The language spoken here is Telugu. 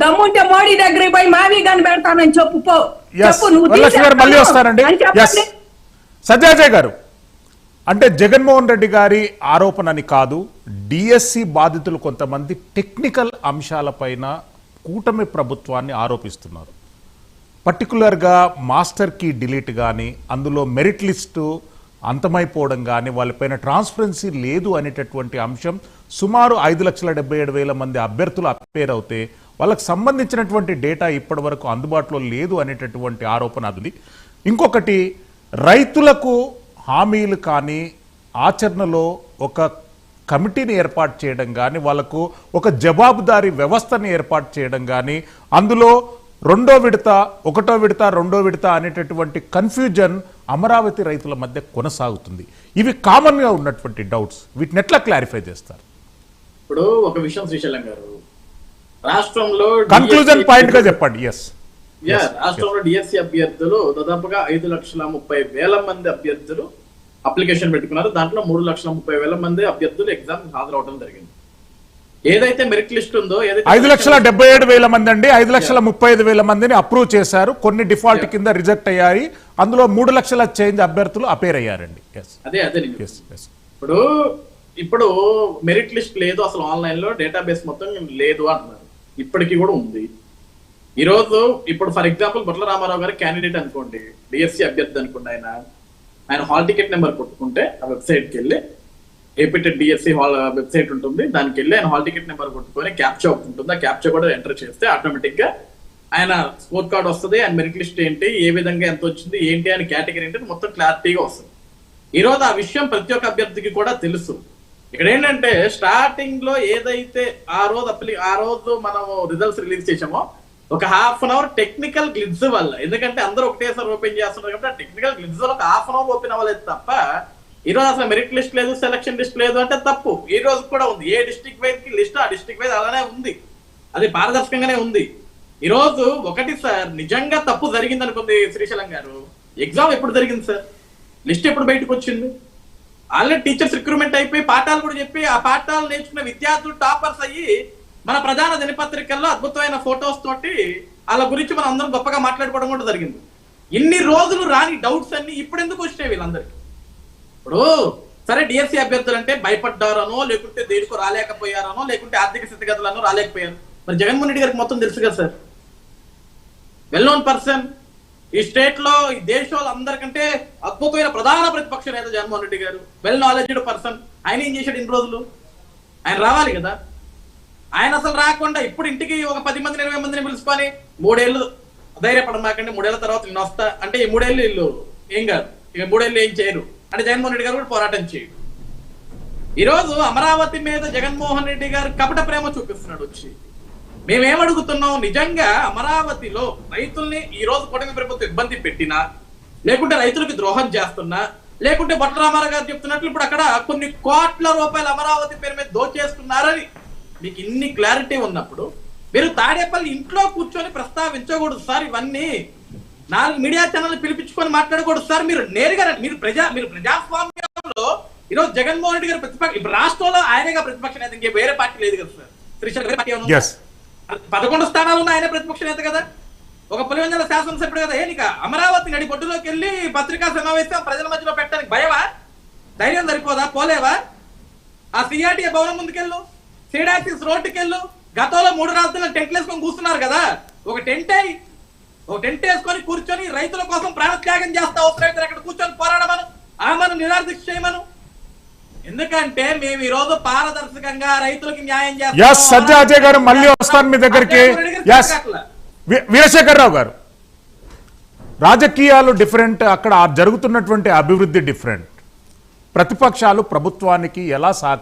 దమ్ముంటే మోడీ దగ్గరికి పోయి మావి గాని పెడతానని చెప్పు పో. చెప్పు నువ్వు వరలక్ష్మి గారు మళ్ళీ వస్తారండి. అని చెప్పండి. సత్యాజయ్ గారు, అంటే జగన్మోహన్ రెడ్డి గారి ఆరోపణ అని కాదు, డిఎస్సి బాధితులు కొంతమంది టెక్నికల్ అంశాలపైన కూటమి ప్రభుత్వాన్ని ఆరోపిస్తున్నారు. పర్టికులర్గా మాస్టర్ కీ డిలీట్ కానీ, అందులో మెరిట్ లిస్టు అంతమైపోవడం కానీ, వాళ్ళపైన ట్రాన్స్పరెన్సీ లేదు అనేటటువంటి అంశం. సుమారు 5,77,000 మంది అభ్యర్థులు అపేర్ అవుతే వాళ్ళకు సంబంధించినటువంటి డేటా ఇప్పటి వరకు అందుబాటులో లేదు అనేటటువంటి ఆరోపణ అది. ఇంకొకటి, రైతులకు హామీలు కానీ ఆచరణలో ఒక కమిటీని ఏర్పాటు చేయడం కానీ, వాళ్ళకు ఒక జవాబుదారీ వ్యవస్థని ఏర్పాటు చేయడం కానీ, అందులో రెండో విడత, ఒకటో విడత, రెండో విడత అనేటటువంటి కన్ఫ్యూజన్ అమరావతి రైతుల మధ్య కొనసాగుతుంది. ఇవి కామన్గా ఉన్నటువంటి డౌట్స్, వీటిని ఎట్లా క్లారిఫై చేస్తారు? ఇప్పుడు ఒక విషయం శ్రీశైలం గారు, రాష్ట్రంలో కన్క్లూజన్ పాయింట్ గా చెప్పండి. రాష్ట్రంలో డిఎస్సి అభ్యర్థులు దాదాపుగా 5,30,000 మంది అభ్యర్థులు అప్లికేషన్ పెట్టుకున్నారు. దాంట్లో 3,30,000 మంది అభ్యర్థులు ఎగ్జామ్ హాజరవడం జరిగింది. ఏదైతే మెరిట్ లిస్ట్ ఉందో, 5,77,000 మంది అండి, 5,35,000 మందిని అప్రూవ్ చేశారు. కొన్ని డిఫాల్ట్ కింద రిజెక్ట్ అయ్యాయి. అందులో 3 లక్షల చేంజ్ అభ్యర్థులు అపేర్ అయ్యారండి. అదే ఇప్పుడు మెరిట్ లిస్ట్ లేదు, అసలు ఆన్లైన్ లో డేటాబేస్ మొత్తం లేదు అంటున్నారు. ఇప్పటికీ కూడా ఉంది. ఈ రోజు ఇప్పుడు ఫర్ ఎగ్జాంపుల్ బొట్ల రామారావు గారి క్యాండిడేట్ అనుకోండి, డిఎస్సి అభ్యర్థి అనుకోండి, ఆయన హాల్ టికెట్ నెంబర్ కొట్టుకుంటే ఆ వెబ్సైట్కి వెళ్ళి, ఏపీటెట్ డిఎస్సి హాల్ వెబ్సైట్ ఉంటుంది, దానికి వెళ్ళి ఆయన హాల్ టికెట్ నెంబర్ కొట్టుకొని క్యాప్చా ఉంటుంది, ఆ క్యాప్చా కూడా ఎంటర్ చేస్తే ఆటోమేటిక్ గా ఆయన స్కోర్ కార్డ్ వస్తుంది, ఆయన మెరిట్ లిస్ట్ ఏంటి, ఏ విధంగా ఎంత వచ్చింది ఏంటి అని కేటగిరీ ఏంటి మొత్తం క్లారిటీగా వస్తుంది. ఈ రోజు ఆ విషయం ప్రతి ఒక్క అభ్యర్థికి కూడా తెలుసు. ఇక్కడ ఏంటంటే స్టార్టింగ్ లో ఏదైతే ఆ రోజు మనం రిజల్ట్స్ రిలీజ్ చేసామో, ఒక హాఫ్ అన్ అవర్ టెక్నికల్ గ్లిడ్స్ వల్ల, ఎందుకంటే అందరూ ఒకటేసారి ఓపెన్ చేస్తున్నారు కాబట్టి ఆ టెక్నికల్ గ్లిడ్స్ వల్ల ఒక హాఫ్ అన్ అవర్ ఓపెన్ అవ్వలేదు తప్ప, ఈ రోజు అసలు మెరిట్ లిస్ట్ లేదు, సెలక్షన్ లిస్ట్ లేదు అంటే తప్పు. ఈ రోజు కూడా ఉంది. ఏ డిస్ట్రిక్ట్ వైజ్ కి లిస్ట్ ఆ డిస్ట్రిక్ట్ వైజ్ అలానే ఉంది, అది పారదర్శకంగానే ఉంది. ఈ రోజు ఒకటి సార్, నిజంగా తప్పు జరిగింది అనుకుంది శ్రీశైలం గారు, ఎగ్జామ్ ఎప్పుడు జరిగింది సార్, లిస్ట్ ఎప్పుడు బయటకు వచ్చింది? ఆల్రెడీ టీచర్స్ రిక్రూట్మెంట్ అయిపోయి పాఠాలు కూడా చెప్పి ఆ పాఠాలు నేర్చుకున్న విద్యార్థులు టాపర్స్ అయ్యి మన ప్రధాన దినపత్రికల్లో అద్భుతమైన ఫొటోస్ తోటి వాళ్ళ గురించి మనం అందరం గొప్పగా మాట్లాడుకోవడం కూడా జరిగింది. ఇన్ని రోజులు రాని డౌట్స్ అన్ని ఇప్పుడు ఎందుకు వచ్చినాయి వీళ్ళందరికీ? ఇప్పుడు సరే డిఎస్సి అభ్యర్థులు అంటే భయపడ్డారనో, లేకుంటే దేనికో రాలేకపోయారనో, లేకుంటే ఆర్థిక స్థితిగతులనో రాలేకపోయారు. మరి జగన్మోహన్ రెడ్డి గారికి మొత్తం తెలుసు కదా సార్, వెల్ నోన్ పర్సన్. ఈ స్టేట్ లో, ఈ దేశంలో అందరికంటే అద్భుతమైన ప్రధాన ప్రతిపక్ష నేత జగన్మోహన్ రెడ్డి గారు, వెల్ నాలెడ్జ్డ్ పర్సన్. ఆయన ఏం చేశాడు ఇన్ని రోజులు? ఆయన రావాలి కదా. ఆయన అసలు రాకుండా ఇప్పుడు ఇంటికి ఒక 10 మందిని 20 మందిని పిలుచుకొని 3 ఏళ్ళు ధైర్యపడమాకండి, 3 ఏళ్ల తర్వాత నేను వస్తా అంటే, ఈ 3 ఏళ్ళు వీళ్ళు ఏం కాదు, ఇక 3 ఏళ్ళు ఏం చేయరు అంటే జగన్మోహన్ రెడ్డి గారు కూడా పోరాటం చేయడు. ఈ రోజు అమరావతి మీద జగన్మోహన్ రెడ్డి గారు కపట ప్రేమ చూపిస్తున్నాడు వచ్చి. మేమేమడుగుతున్నాం, నిజంగా అమరావతిలో రైతుల్ని ఈ రోజు కూటమి ప్రభుత్వం ఇబ్బంది పెట్టినా, లేకుంటే రైతులకు ద్రోహం చేస్తున్నా, లేకుంటే బొట్ల రామారావు గారు చెప్తున్నట్లు ఇప్పుడు అక్కడ కొన్ని కోట్ల రూపాయలు అమరావతి పేరు మీద దోచేస్తున్నారని మీకు ఇన్ని క్లారిటీ ఉన్నప్పుడు, మీరు తాడేపల్లి ఇంట్లో కూర్చొని ప్రస్తావించకూడదు సార్. ఇవన్నీ 4 మీడియా ఛానల్ పిలిపించుకొని మాట్లాడకూడదు సార్. మీరు నేరుగా మీరు ప్రజాస్వామ్యంలో ఈరోజు జగన్మోహన్ రెడ్డి గారు ప్రతిపక్ష, ఇప్పుడు రాష్ట్రంలో ఆయనగా ప్రతిపక్ష నేత, ఇంకే వేరే పార్టీ లేదు కదా సార్. శ్రీశైలం వేరే పార్టీ 11 స్థానాలు ఉన్న ఆయన ప్రతిపక్ష నేత కదా, ఒక పులివెందుల శాసనసభ్యుడు కదా. ఏనిక అమరావతి నడి బొడ్డులోకి వెళ్ళి పత్రికా సమావేశం ప్రజల మధ్యలో పెట్టడానికి భయమా? ధైర్యం సరిపోదా? పోలేవా? ఆ సిఆర్టీఏ భవనం ముందుకెళ్ళు, సీడాక్సిస్ రోడ్డుకెళ్ళు. గతంలో 3 రాజధానులు టెంట్లు వేసుకొని కూర్చున్నారు కదా, ఒక టెంట్ వేసుకొని కూర్చొని రైతుల కోసం ప్రాణత్యాగం చేస్తా అవసరమైతే అక్కడ కూర్చొని పోరాడమను, ఆమెను నిరాదీక్ష చేయమను. ఎందుకంటే మేము ఈ రోజు పారదర్శకంగా రైతులకు న్యాయం చేస్తాం. సత్యాజయ్ గారు మళ్ళీ వస్తాను మీ దగ్గరికి. వీరశేఖర్ రావు గారు, రాజకీయాలు డిఫరెంట్, అక్కడ జరుగుతున్నటువంటి అభివృద్ధి డిఫరెంట్. ప్రతిపక్షాలు ప్రభుత్వానికి ఎలా సహకరి